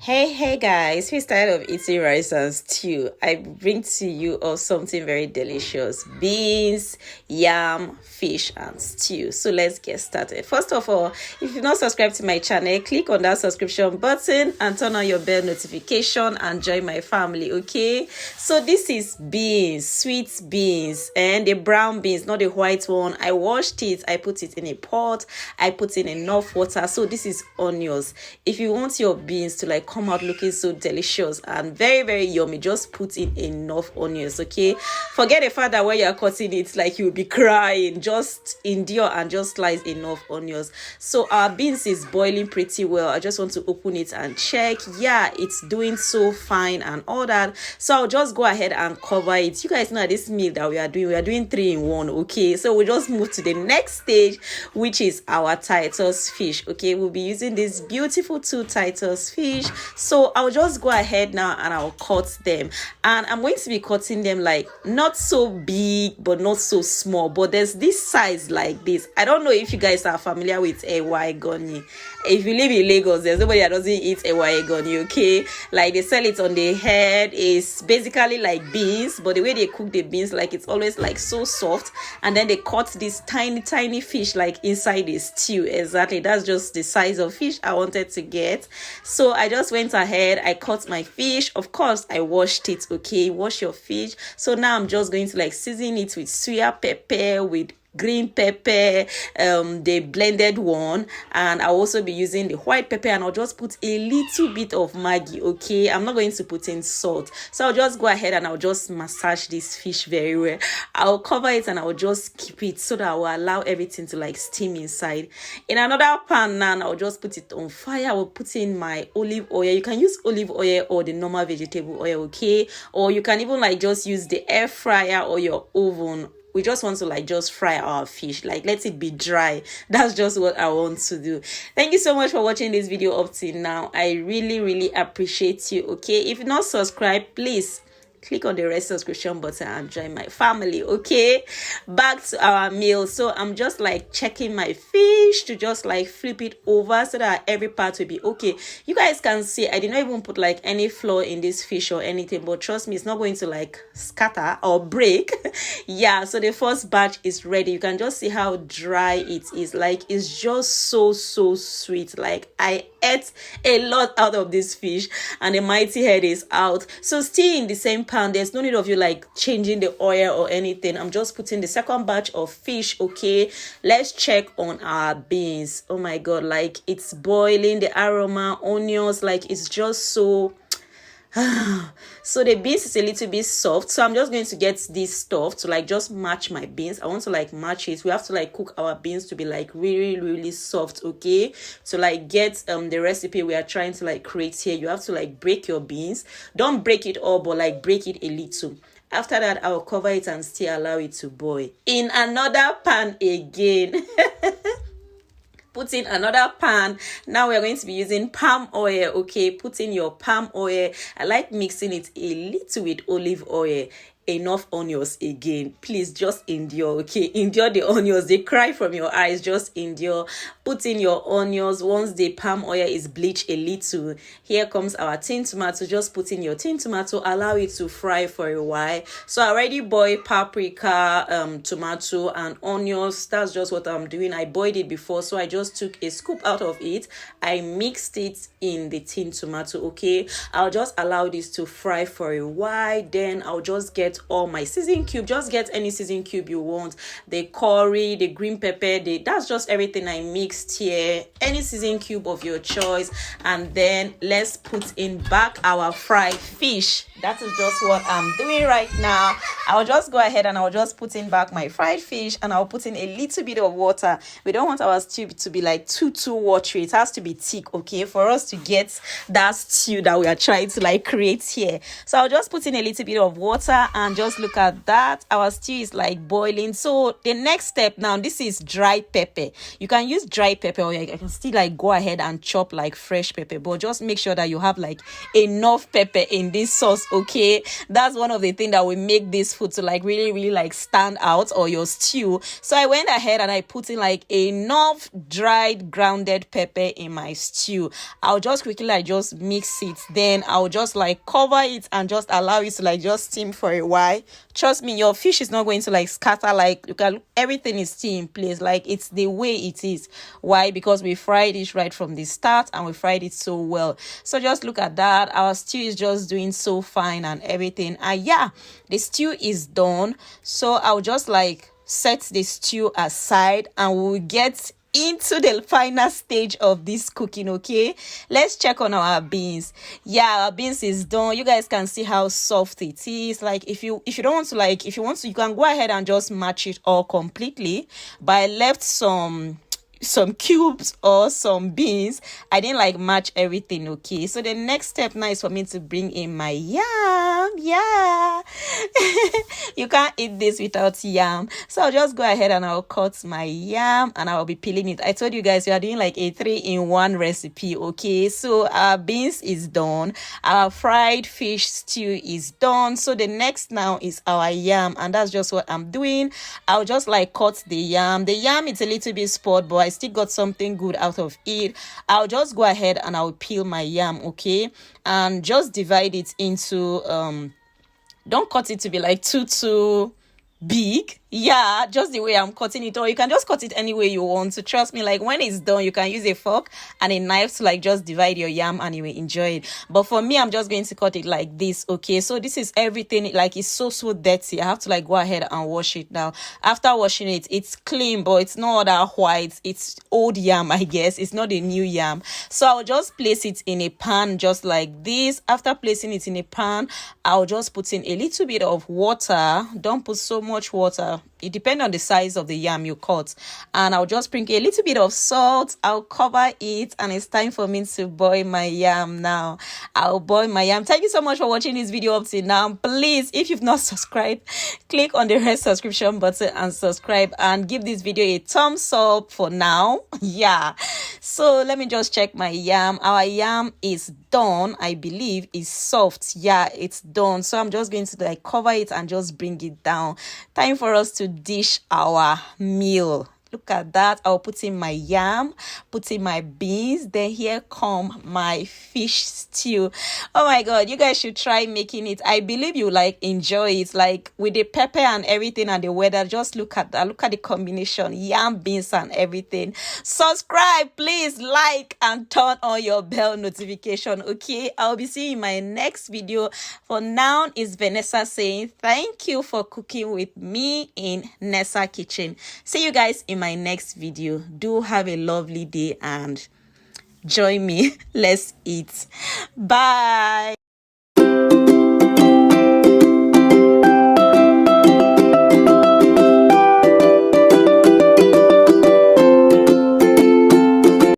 Hey guys, who's tired of eating rice and stew? I bring to you all something very delicious: beans, yam, fish, and stew. So let's get started. First of all, if you've not subscribed to my channel, click on that subscription button and turn on your bell notification and join my family, okay? So this is beans, sweet beans, and the brown beans, not the white one. I washed it, I put it in a pot, I put in enough water. So this is onions. If you want your beans to come out looking so delicious and very yummy, just put in enough onions, okay? Forget the fact that when you're cutting it, you'll be crying. Just endure and just slice enough onions. So our beans is boiling pretty well. I just want to open it and check. Yeah, it's doing so fine and all that. So I'll just go ahead and cover it. You guys know this meal that we are doing 3 in 1, okay? So we'll just move to the next stage, which is our Titus fish, okay? We'll be using this beautiful 2 Titus fish. So I'll just go ahead now and I'll cut them, and I'm going to be cutting them not so big but not so small, but there's this size like this. I don't know if you guys are familiar with ewa egoni. If you live in Lagos, there's nobody that doesn't eat ewa egoni, okay? They sell it on the head. It's basically like beans, but the way they cook the beans, it's always so soft, and then they cut this tiny fish inside the stew. Exactly, that's just the size of fish I wanted to get. So I just went ahead, I cut my fish. Of course, I washed it, okay? Wash your fish. So now I'm just going to season it with suya pepper, with green pepper, the blended one, and I'll also be using the white pepper, and I'll just put a little bit of Maggi, okay? I'm not going to put in salt. So I'll just go ahead and I'll just massage this fish very well. I'll cover it and I'll just keep it so that I will allow everything to steam inside. In another pan now, I'll just put it on fire. I will put in my olive oil. You can use olive oil or the normal vegetable oil, okay? Or you can even just use the air fryer or your oven. We just want to just fry our fish, let it be dry. That's just what I want to do. Thank you so much for watching this video up till now. I really appreciate you, okay? If you're not subscribed, please click on the red subscription button and join my family, okay? Back to our meal. So I'm just checking my fish to just flip it over so that every part will be okay. You guys can see I did not even put any flour in this fish or anything, but trust me, it's not going to scatter or break. Yeah, so the first batch is ready. You can just see how dry it is. It's just so sweet. I ate a lot out of this fish and the mighty head is out. So still in the same pan, there's no need of you changing the oil or anything. I'm just putting the second batch of fish, okay? Let's check on our beans. Oh my god, it's boiling, the aroma, onions, it's just so so the beans is a little bit soft, so I'm just going to get this stuff to just match my beans. I want to match it. We have to cook our beans to be really soft, okay? To get the recipe we are trying to create here, you have to break your beans. Don't break it all, but break it a little. After that, I'll cover it and still allow it to boil. In another pan again. Put in another pan. Now we're going to be using palm oil, okay? Put in your palm oil. I like mixing it a little with olive oil. Enough onions again. Please just endure, okay? Endure the onions. They cry from your eyes. Just endure. Put in your onions. Once the palm oil is bleached a little, here comes our tin tomato. Just put in your tin tomato. Allow it to fry for a while. So I already boiled paprika, tomato, and onions. That's just what I'm doing. I boiled it before, so I just took a scoop out of it. I mixed it in the tin tomato, okay? I'll just allow this to fry for a while. Then I'll just get all my season cube. Just get any season cube you want. The curry, the green pepper, that's just everything I mixed here. Any season cube of your choice. And then let's put in back our fried fish. That is just what I'm doing right now. I'll just go ahead and I'll just put in back my fried fish, and I'll put in a little bit of water. We don't want our stew to be too watery. It has to be thick, okay, for us to get that stew that we are trying to create here. So I'll just put in a little bit of water, and just look at that. Our stew is like boiling. So the next step now, this is dry pepper. You can use dry pepper, or you can still like go ahead and chop like fresh pepper, but just make sure that you have like enough pepper in this sauce. Okay, that's one of the things that will make this food to like really like stand out, or your stew. So I went ahead and I put in like enough dried grounded pepper in my stew. I'll just quickly like just mix it, then I'll just like cover it and just allow it to like just steam for a while. Trust me, your fish is not going to like scatter. Like you can, everything is still in place, like it's the way it is. Why? Because we fried it right from the start and we fried it so well. So just look at that. Our stew is just doing so fine and everything. And yeah, the stew is done. So I'll just like set the stew aside and we'll get into the final stage of this cooking. Okay, let's check on our beans. Yeah, our beans is done. You guys can see how soft it is. Like if you don't want to, like if you want to, you can go ahead and just match it all completely, but I left some cubes or some beans. I didn't like match everything. Okay, so the next step now is for me to bring in my yam. Yeah. You can't eat this without yam, so I'll just go ahead and I'll cut my yam and I'll be peeling it. I told you guys we are doing like a 3-in-1 recipe. Okay, so our beans is done, our fried fish stew is done, so the next now is our yam, and that's just what I'm doing. I'll just like cut the yam. The yam is a little bit spoiled, but I still got something good out of it. I'll just go ahead and I'll peel my yam. Okay, and just divide it into don't cut it to be like too big. Yeah, just the way I'm cutting it, or you can just cut it any way you want. So trust me, like when it's done, you can use a fork and a knife to like just divide your yam and you will enjoy it. But for me, I'm just going to cut it like this. Okay, so this is everything. Like it's so dirty. I have to like go ahead and wash it now. After washing it, it's clean, but it's not that white. It's old yam, I guess. It's not a new yam. So I'll just place it in a pan just like this. After placing it in a pan, I'll just put in a little bit of water. Don't put so much water. It depends on the size of the yam you cut, and I'll just sprinkle a little bit of salt. I'll cover it, and it's time for me to boil my yam now. I'll boil my yam. Thank you so much for watching this video up till now. Please, if you've not subscribed, click on the red subscription button and subscribe, and give this video a thumbs up for now. Yeah, so let me just check my yam. Our yam is done. I believe it's soft. Yeah, it's done. So I'm just going to like cover it and just bring it down. Time for us to dish our meal. Look at that. I'll put in my yam, put in my beans, then here come my fish stew. Oh my god, you guys should try making it. I believe you like enjoy it, like with the pepper and everything and the weather. Just look at that. Look at the combination, yam, beans and everything. Subscribe, please, like and turn on your bell notification. Okay, I'll be seeing you in my next video. For now, it's Vanessa saying thank you for cooking with me in Nessa Kitchen. See you guys in my next video. Do have a lovely day and join me. Let's eat. Bye.